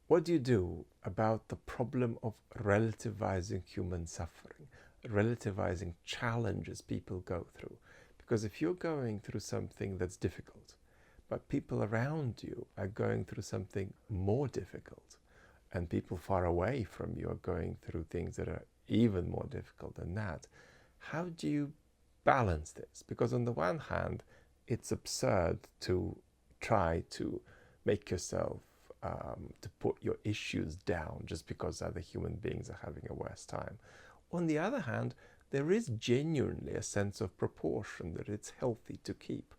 what do you do about the problem of relativizing human suffering, relativizing challenges people go through? Because if you're going through something that's difficult, but people around you are going through something more difficult, and people far away from you are going through things that are even more difficult than that, how do you balance this? Because on the one hand, it's absurd to try to make yourself to put your issues down just because other human beings are having a worse time. On the other hand, there is genuinely a sense of proportion that it's healthy to keep.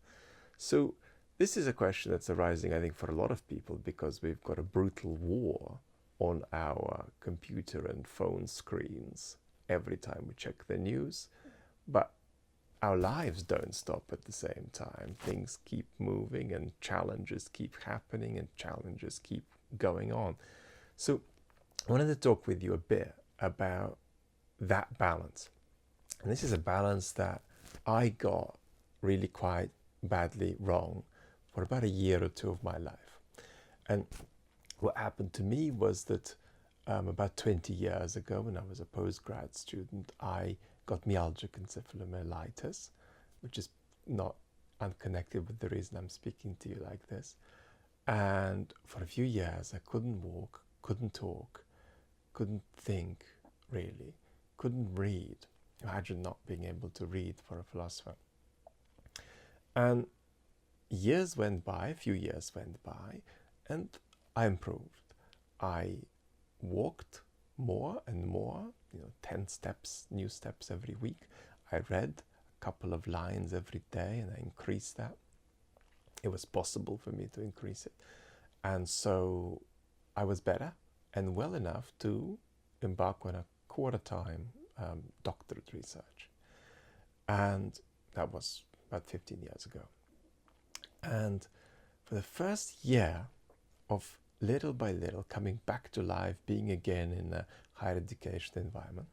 So this is a question that's arising, I think, for a lot of people because we've got a brutal war on our computer and phone screens every time we check the news. But our lives don't stop at the same time. Things keep moving and challenges keep happening and challenges keep going on. So I wanted to talk with you a bit about that balance. And this is a balance that I got really quite badly wrong for about a year or two of my life. And what happened to me was that about 20 years ago, when I was a postgrad student, I got myalgic encephalomyelitis, which is not unconnected with the reason I'm speaking to you like this. And for a few years, I couldn't walk, couldn't talk, couldn't think, really, couldn't read. Imagine not being able to read for a philosopher. And years went by, a few years went by, and I improved. I walked more and more, 10 steps, new steps every week. I read a couple of lines every day and I increased that. It was possible for me to increase it. And so I was better and well enough to embark on a quarter-time doctorate research. And that was about 15 years ago. And for the first year of little by little coming back to life, being again in a higher education environment,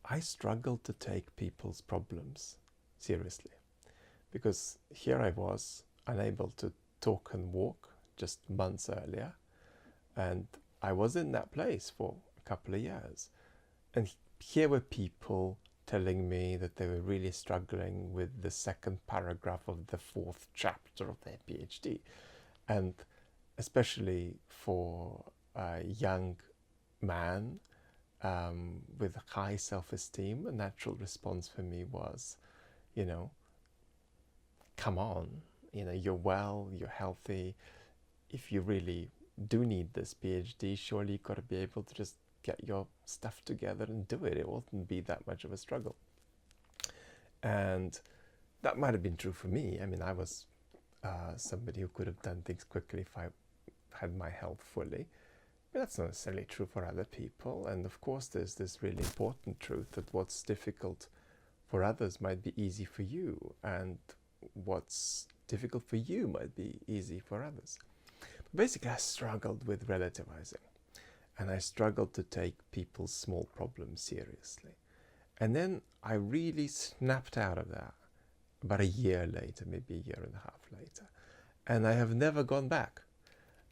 I struggled to take people's problems seriously. Because here I was, unable to talk and walk just months earlier, and I was in that place for a couple of years. And here were people telling me that they were really struggling with the second paragraph of the fourth chapter of their PhD. And especially for a young man with high self-esteem, a natural response for me was, come on, you're well, you're healthy. If you really do need this PhD, surely you've got to be able to just get your stuff together and do it. It won't be that much of a struggle. And that might have been true for me. I mean, I was somebody who could have done things quickly if I had my health fully. But that's not necessarily true for other people. And of course, there's this really important truth that what's difficult for others might be easy for you, and what's difficult for you might be easy for others. But basically, I struggled with relativizing, and I struggled to take people's small problems seriously. And then I really snapped out of that about a year later, maybe a year and a half later. And I have never gone back.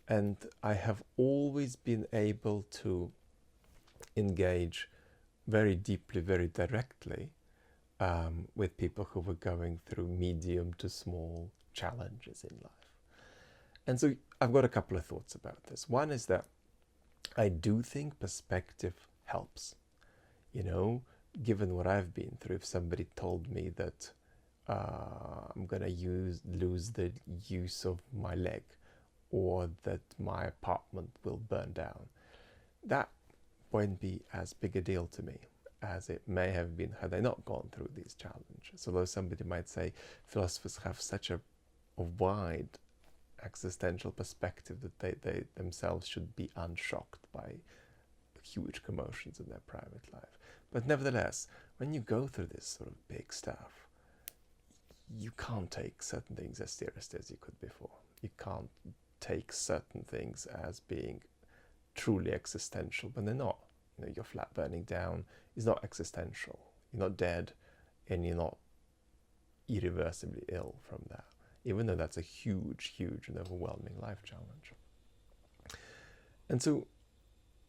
And I have always been able to engage very deeply, very directly with people who were going through medium to small challenges in life. And so I've got a couple of thoughts about this. One is that I do think perspective helps. Given what I've been through, if somebody told me that I'm going to lose the use of my leg, or that my apartment will burn down, that won't be as big a deal to me as it may have been had I not gone through these challenges. Although somebody might say philosophers have such a wide existential perspective that they themselves should be unshocked by huge commotions in their private life. But nevertheless, when you go through this sort of big stuff, you can't take certain things as seriously as you could before. You can't take certain things as being truly existential when they're not. Your flat burning down is not existential. You're not dead, and you're not irreversibly ill from that, even though that's a huge, huge and overwhelming life challenge. And so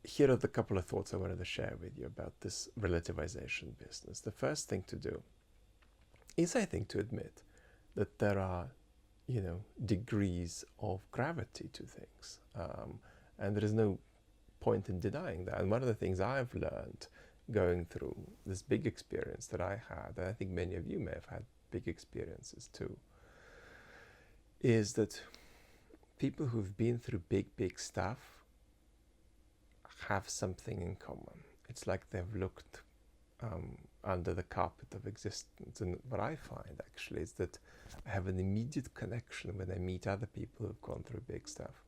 here are the couple of thoughts I wanted to share with you about this relativization business. The first thing to do is, I think, to admit that there are, degrees of gravity to things. And there is no point in denying that. And one of the things I've learned going through this big experience that I had, and I think many of you may have had big experiences too, is that people who've been through big stuff have something in common. It's like they've looked under the carpet of existence. And what I find actually is that I have an immediate connection when I meet other people who've gone through big stuff.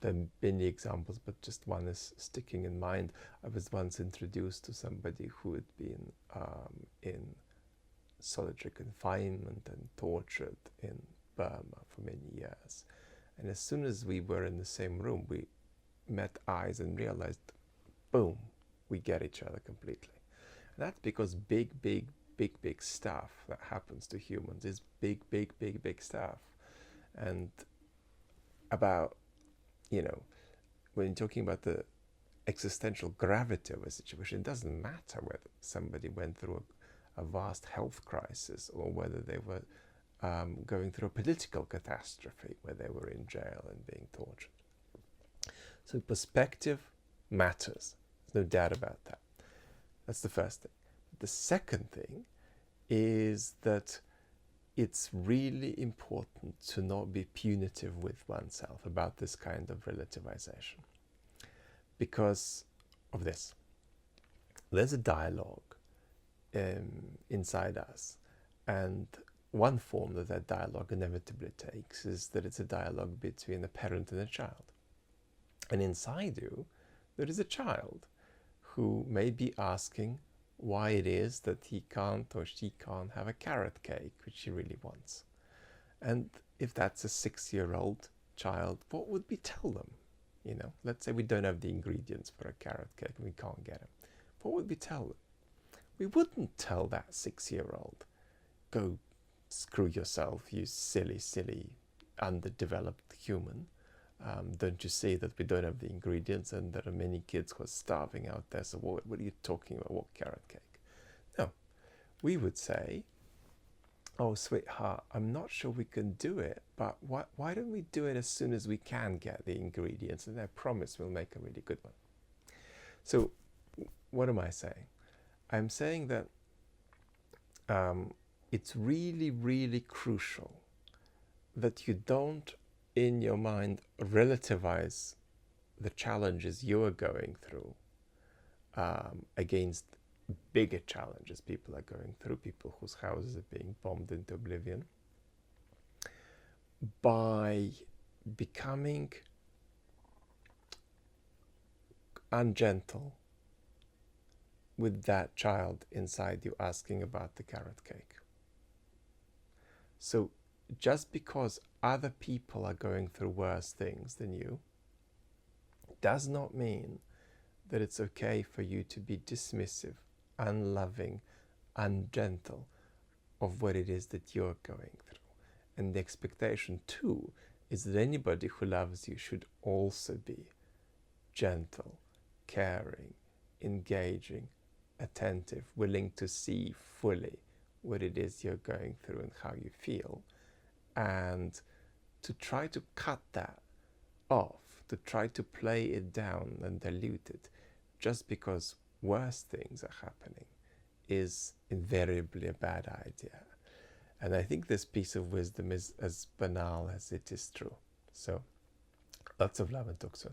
There are many examples, but just one is sticking in mind. I was once introduced to somebody who had been in solitary confinement and tortured in Burma for many years. And as soon as we were in the same room, we met eyes and realized, boom, we get each other completely. And that's because big stuff that happens to humans is big stuff. And about, when you're talking about the existential gravity of a situation, it doesn't matter whether somebody went through a vast health crisis or whether they were going through a political catastrophe where they were in jail and being tortured. So perspective matters. There's no doubt about that. That's the first thing. The second thing is that it's really important to not be punitive with oneself about this kind of relativization. Because of this. There's a dialogue inside us. And one form that dialogue inevitably takes is that it's a dialogue between a parent and a child. And inside you, there is a child who may be asking why it is that he can't or she can't have a carrot cake, which he really wants. And if that's a 6-year-old child, what would we tell them? Let's say we don't have the ingredients for a carrot cake and we can't get them. What would we tell them? We wouldn't tell that 6-year-old, go screw yourself, you silly, underdeveloped human. Don't you see that we don't have the ingredients and there are many kids who are starving out there, so what are you talking about, what carrot cake? No, we would say, oh sweetheart, I'm not sure we can do it, but why don't we do it as soon as we can get the ingredients, and I promise we'll make a really good one. So what am I saying? I'm saying that it's really crucial that you don't in your mind relativize the challenges you're going through against bigger challenges people are going through, people whose houses are being bombed into oblivion, by becoming ungentle with that child inside you asking about the carrot cake. So just because other people are going through worse things than you does not mean that it's okay for you to be dismissive, unloving, ungentle of what it is that you're going through. And the expectation too is that anybody who loves you should also be gentle, caring, engaging, attentive, willing to see fully what it is you're going through and how you feel, and to try to cut that off, to try to play it down and dilute it just because worse things are happening is invariably a bad idea. And I think this piece of wisdom is as banal as it is true. So, lots of love and talk soon.